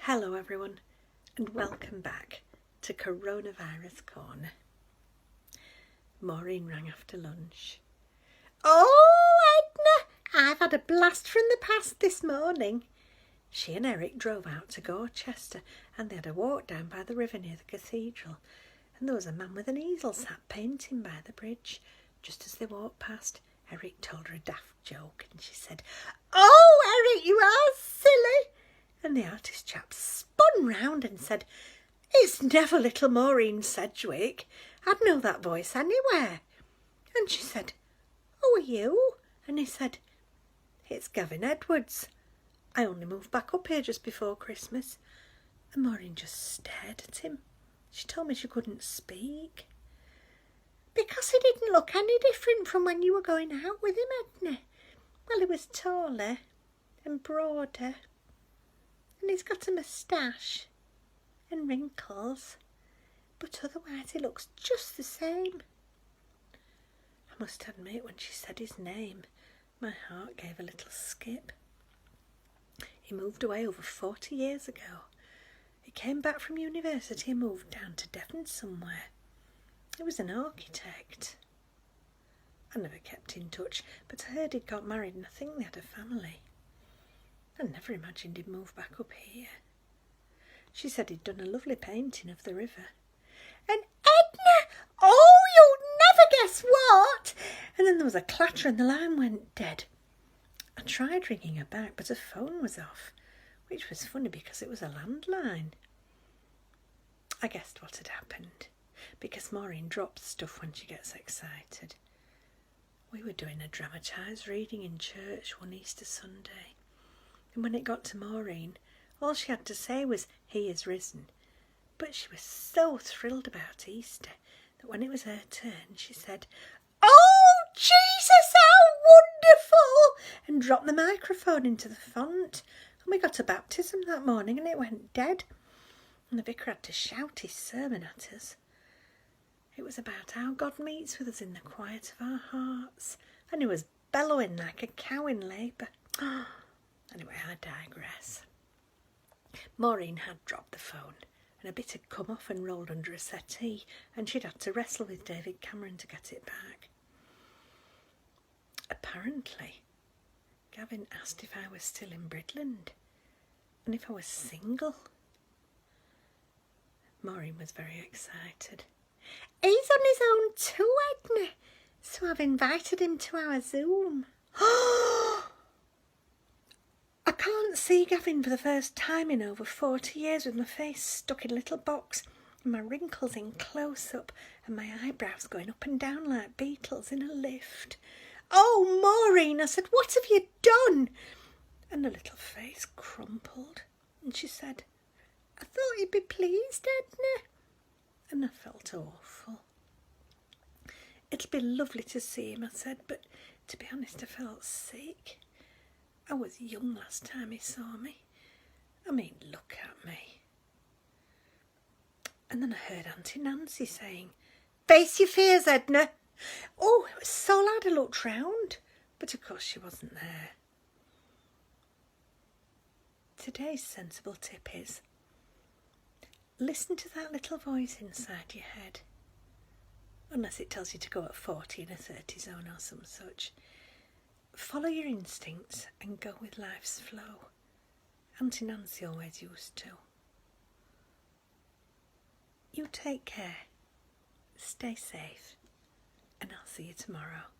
Hello everyone and welcome back to Coronavirus Corner. Maureen rang after lunch. Oh, Edna, I've had a blast from the past this morning. She and Eric drove out to Gorchester and they had a walk down by the river near the cathedral, and there was a man with an easel sat painting by the bridge. Just as they walked past, Eric told her a daft joke and she said, "Oh, Eric, you are silly." And the artist chap spun round and said, "It's never little Maureen Sedgwick. I'd know that voice anywhere." And she said, "Oh, are you?" And he said, "It's Gavin Edwards. I only moved back up here just before Christmas." And Maureen just stared at him. She told me she couldn't speak. "Because he didn't look any different from when you were going out with him, Edna. Well, he was taller and broader. And he's got a moustache and wrinkles, but otherwise he looks just the same." I must admit, when she said his name, my heart gave a little skip. He moved away over 40 years ago. He came back from university and moved down to Devon somewhere. He was an architect. I never kept in touch, but I heard he'd got married and I think they had a family. I never imagined he'd move back up here. She said he'd done a lovely painting of the river. And Edna, oh, you'll never guess what! And then there was a clatter and the line went dead. I tried ringing her back, but her phone was off, which was funny because it was a landline. I guessed what had happened, because Maureen drops stuff when she gets excited. We were doing a dramatised reading in church one Easter Sunday. And when it got to Maureen, all she had to say was, "He is risen." But she was so thrilled about Easter that when it was her turn, she said, "Oh, Jesus, how wonderful!" and dropped the microphone into the font. And we got a baptism that morning and it went dead. And the vicar had to shout his sermon at us. It was about how God meets with us in the quiet of our hearts. And he was bellowing like a cow in labour. Anyway, I digress. Maureen had dropped the phone and a bit had come off and rolled under a settee, and she'd had to wrestle with David Cameron to get it back. Apparently, Gavin asked if I was still in Bridland and if I was single. Maureen was very excited. "He's on his own too, Edna, so I've invited him to our Zoom." I can't see Gavin for the first time in over 40 years with my face stuck in a little box and my wrinkles in close-up and my eyebrows going up and down like beetles in a lift. "Oh, Maureen," I said, "what have you done?" And her little face crumpled and she said, "I thought you'd be pleased, Edna." And I felt awful. "It'll be lovely to see him," I said, but to be honest, I felt sick. I was young last time he saw me. I mean, look at me. And then I heard Auntie Nancy saying, "Face your fears, Edna." Oh, it was so loud I looked round, but of course she wasn't there. Today's sensible tip is, listen to that little voice inside your head. Unless it tells you to go at 40 in a 30 zone or some such. Follow your instincts and go with life's flow. Auntie Nancy always used to. You take care, stay safe, and I'll see you tomorrow.